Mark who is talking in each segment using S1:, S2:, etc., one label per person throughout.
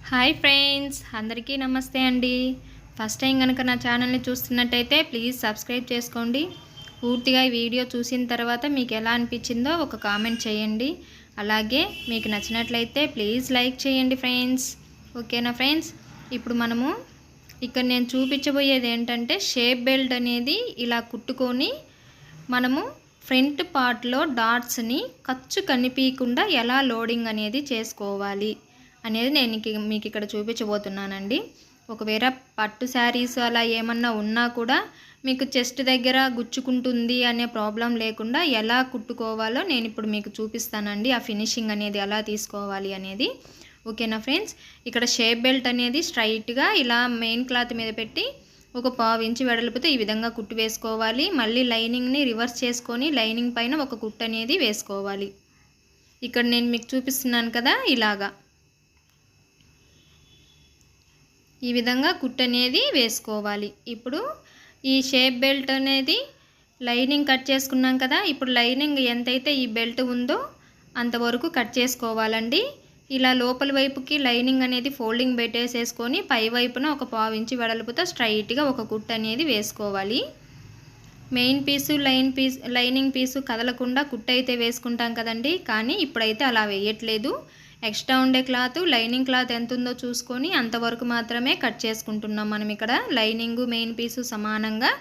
S1: Hi friends, అందరికీ నమస్తే అండి. ఫస్ట్ టైం కనుక నా ఛానల్ని చూస్తున్నట్టయితే ప్లీజ్ సబ్స్క్రైబ్ చేసుకోండి. పూర్తిగా ఈ వీడియో చూసిన తర్వాత మీకు ఎలా అనిపించిందో ఒక కామెంట్ చేయండి. అలాగే మీకు నచ్చినట్లయితే ప్లీజ్ లైక్ చేయండి ఫ్రెండ్స్. ఓకేనా ఫ్రెండ్స్? ఇప్పుడు మనము ఇక్కడ నేను చూపించబోయేది ఏంటంటే షేప్ బెల్ట్ అనేది ఇలా కుట్టుకొని మనము ఫ్రంట్ పార్ట్లో డాట్స్ని ఖర్చు కనిపించకుండా ఎలా లోడింగ్ అనేది చేసుకోవాలి అనేది నేను మీకు ఇక్కడ చూపించబోతున్నానండి. ఒకవేళ పట్టు శారీస్ అలా ఏమన్నా ఉన్నా కూడా మీకు చెస్ట్ దగ్గర గుచ్చుకుంటుంది అనే ప్రాబ్లం లేకుండా ఎలా కుట్టుకోవాలో నేను ఇప్పుడు మీకు చూపిస్తానండి. ఆ ఫినిషింగ్ అనేది ఎలా తీసుకోవాలి అనేది. ఓకేనా ఫ్రెండ్స్? ఇక్కడ షేప్ బెల్ట్ అనేది స్ట్రైట్గా ఇలా మెయిన్ క్లాత్ మీద పెట్టి ఒక 1/2 ఇంచు వెడల్పుతో ఈ విధంగా కుట్టు వేసుకోవాలి. మళ్ళీ లైనింగ్ని రివర్స్ చేసుకొని లైనింగ్ పైన ఒక కుట్టు అనేది వేసుకోవాలి. ఇక్కడ నేను మీకు చూపిస్తున్నాను కదా, ఇలాగా ఈ విధంగా కుట్టు అనేది వేసుకోవాలి. ఇప్పుడు ఈ షేప్ బెల్ట్ అనేది లైనింగ్ కట్ చేసుకున్నాం కదా, ఇప్పుడు లైనింగ్ ఎంతైతే ఈ బెల్ట్ ఉందో అంతవరకు కట్ చేసుకోవాలండి. ఇలా లోపల వైపుకి లైనింగ్ అనేది ఫోల్డింగ్ పెట్టేసేసుకొని పై వైపున ఒక 1/2 ఇంచు వెడల్పుతో స్ట్రైట్గా ఒక కుట్టు అనేది వేసుకోవాలి. మెయిన్ పీసు లైనింగ్ పీసు కదలకుండా కుట్టు అయితే వేసుకుంటాం కదండి, కానీ ఇప్పుడైతే అలా వేయట్లేదు. ఎక్స్ట్రా ఉండే క్లాత్ లైనింగ్ క్లాత్ ఎంత ఉందో చూసుకొని అంతవరకు మాత్రమే కట్ చేసుకుంటున్నాం. మనం ఇక్కడ లైనింగ్ మెయిన్ పీసు సమానంగా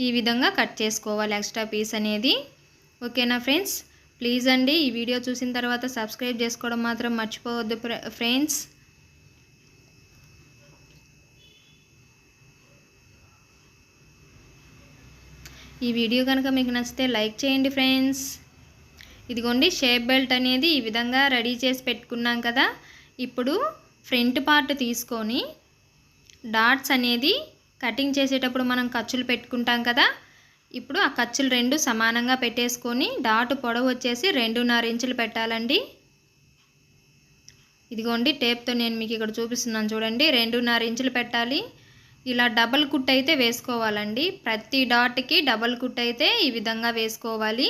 S1: ఈ విధంగా కట్ చేసుకోవాలి ఎక్స్ట్రా పీస్ అనేది. ఓకేనా ఫ్రెండ్స్? ప్లీజ్ అండి, ఈ వీడియో చూసిన తర్వాత సబ్స్క్రైబ్ చేసుకోవడం మాత్రం మర్చిపోవద్దు ఫ్రెండ్స్. ఈ వీడియో కనుక మీకు నచ్చితే లైక్ చేయండి ఫ్రెండ్స్. ఇదిగోండి, షేప్ బెల్ట్ అనేది ఈ విధంగా రెడీ చేసి పెట్టుకున్నాం కదా. ఇప్పుడు ఫ్రంట్ పార్ట్ తీసుకొని డాట్స్ అనేది కటింగ్ చేసేటప్పుడు మనం ఖర్చులు పెట్టుకుంటాం కదా, ఇప్పుడు ఆ ఖర్చులు రెండు సమానంగా పెట్టేసుకొని డాట్ పొడవు వచ్చేసి 2.5 ఇంచులు పెట్టాలండి. ఇదిగోండి, టేప్తో నేను మీకు ఇక్కడ చూపిస్తున్నాను చూడండి, 2.5 ఇంచులు పెట్టాలి. ఇలా డబల్ కుట్ అయితే వేసుకోవాలండి. ప్రతి డాట్కి డబల్ కుట్ అయితే ఈ విధంగా వేసుకోవాలి.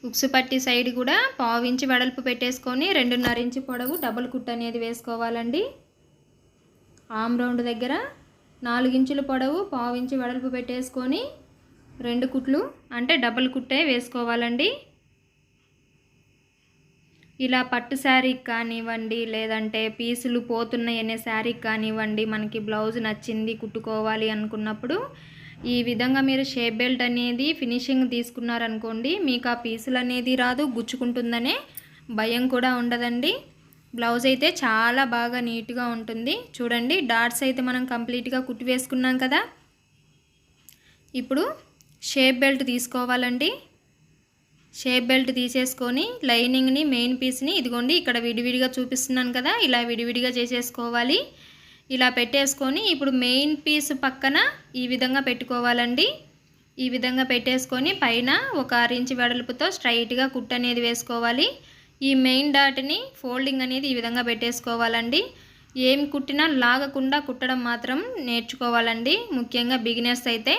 S1: ఉక్సు పట్టి సైడ్ కూడా 1/2 ఇంచు వెడల్పు పెట్టేసుకొని 2.5 ఇంచు పొడవు డబుల్ కుట్ అనేది వేసుకోవాలండి. ఆమ్ రౌండ్ దగ్గర 4 ఇంచుల పొడవు 1/2 ఇంచు వెడల్పు పెట్టేసుకొని 2 కుట్లు అంటే డబుల్ కుట్టే వేసుకోవాలండి. ఇలా పట్టు శారీకి కానివ్వండి, లేదంటే పీసులు పోతున్నాయి అనే శారీకి కానివ్వండి, మనకి బ్లౌజ్ నచ్చింది కుట్టుకోవాలి అనుకున్నప్పుడు ఈ విధంగా మీరు షేప్ బెల్ట్ అనేది ఫినిషింగ్ తీసుకున్నారనుకోండి, మీకు ఆ పీసులు అనేది రాదు, గుచ్చుకుంటుందనే భయం కూడా ఉండదండి. బ్లౌజ్ అయితే చాలా బాగా నీట్గా ఉంటుంది. చూడండి, డాట్స్ అయితే మనం కంప్లీట్గా కుట్టి వేసుకున్నాం కదా. ఇప్పుడు షేప్ బెల్ట్ తీసుకోవాలండి. షేప్ బెల్ట్ తీసేసుకొని లైనింగ్ని మెయిన్ పీస్ని ఇదిగోండి ఇక్కడ విడివిడిగా చూపిస్తున్నాను కదా, ఇలా విడివిడిగా చేసేసుకోవాలి. ఇలా పెట్టేసుకొని ఇప్పుడు మెయిన్ పీస్ పక్కన ఈ విధంగా పెట్టుకోవాలండి. ఈ విధంగా పెట్టేసుకొని పైన ఒక 6 ఇంచు వెడల్పుతో స్ట్రైట్గా కుట్టు అనేది వేసుకోవాలి. ఈ మెయిన్ డాట్ని ఫోల్డింగ్ అనేది ఈ విధంగా పెట్టేసుకోవాలండి. ఏం కుట్టినా లాగకుండా కుట్టడం మాత్రం నేర్చుకోవాలండి. ముఖ్యంగా బిగినర్స్ అయితే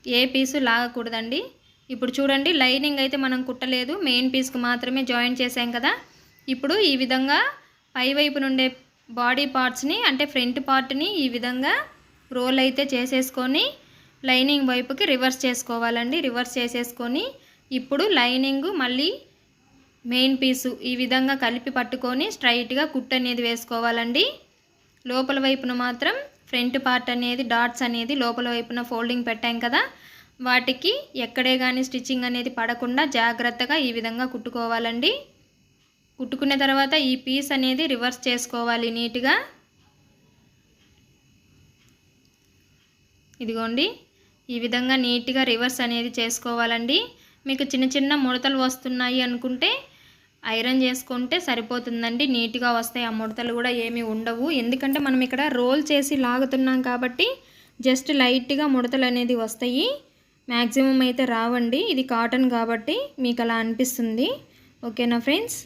S1: ఏ పీసు లాగకూడదండి. ఇప్పుడు చూడండి, లైనింగ్ అయితే మనం కుట్టలేదు, మెయిన్ పీస్కి మాత్రమే జాయిన్ చేసాం కదా. ఇప్పుడు ఈ విధంగా పై వైపు నుండే బాడీ పార్ట్స్ని అంటే ఫ్రంట్ పార్ట్ని ఈ విధంగా రోల్ అయితే చేసేసుకొని లైనింగ్ వైపుకి రివర్స్ చేసుకోవాలండి. రివర్స్ చేసేసుకొని ఇప్పుడు లైనింగ్ మళ్ళీ మెయిన్ పీసు ఈ విధంగా కలిపి పట్టుకొని స్ట్రైట్గా కుట్టు అనేది వేసుకోవాలండి. లోపల వైపున మాత్రం ఫ్రంట్ పార్ట్ అనేది డాట్స్ అనేది లోపల వైపున ఫోల్డింగ్ పెట్టాం కదా, వాటికి ఎక్కడే కానీ స్టిచ్చింగ్ అనేది పడకుండా జాగ్రత్తగా ఈ విధంగా కుట్టుకోవాలండి. కుట్టుకున్న తర్వాత ఈ పీస్ అనేది రివర్స్ చేసుకోవాలి నీట్గా. ఇదిగోండి, ఈ విధంగా నీట్గా రివర్స్ అనేది చేసుకోవాలండి. మీకు చిన్న చిన్న ముడతలు వస్తున్నాయి అనుకుంటే ఐరన్ చేసుకుంటే సరిపోతుందండి, నీట్గా వస్తాయి. ఆ ముడతలు కూడా ఏమీ ఉండవు, ఎందుకంటే మనం ఇక్కడ రోల్ చేసి లాగుతున్నాం కాబట్టి జస్ట్ లైట్గా ముడతలు అనేది వస్తాయి, మ్యాక్సిమం అయితే రావండి. ఇది కాటన్ కాబట్టి మీకు అలా అనిపిస్తుంది. ఓకేనా ఫ్రెండ్స్?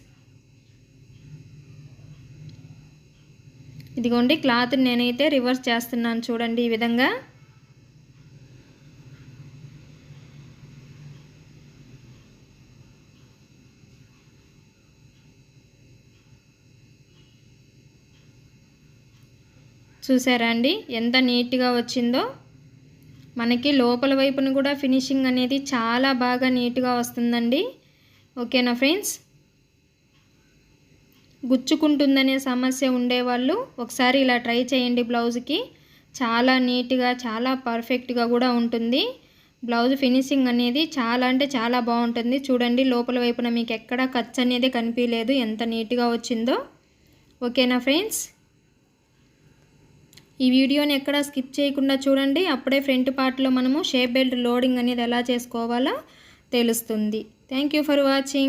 S1: ఇదిగోండి, క్లాత్ నేనైతే రివర్స్ చేస్తున్నాను చూడండి. ఈ విధంగా చూసారా అండి ఎంత నీట్గా వచ్చిందో. మనకి లోపల వైపున కూడా ఫినిషింగ్ అనేది చాలా బాగా నీట్గా వస్తుందండి. ఓకేనా ఫ్రెండ్స్, గుచ్చుకుంటుందనే సమస్య ఉండేవాళ్ళు ఒకసారి ఇలా ట్రై చేయండి. బ్లౌజ్కి చాలా నీట్గా చాలా పర్ఫెక్ట్గా కూడా ఉంటుంది. బ్లౌజ్ ఫినిషింగ్ అనేది చాలా అంటే చాలా బాగుంటుంది. చూడండి లోపల వైపున మీకు ఎక్కడ ఖర్చు అనేది కనిపించలేదు, ఎంత నీట్గా వచ్చిందో. ఓకేనా ఫ్రెండ్స్, ఈ వీడియోని ఎక్కడ స్కిప్ చేయకుండా చూడండి. అప్పుడే ఫ్రంట్ పార్ట్లో మనము షేప్ బెల్ట్ లోడింగ్ అనేది ఎలా చేసుకోవాలో తెలుస్తుంది. Thank you for watching.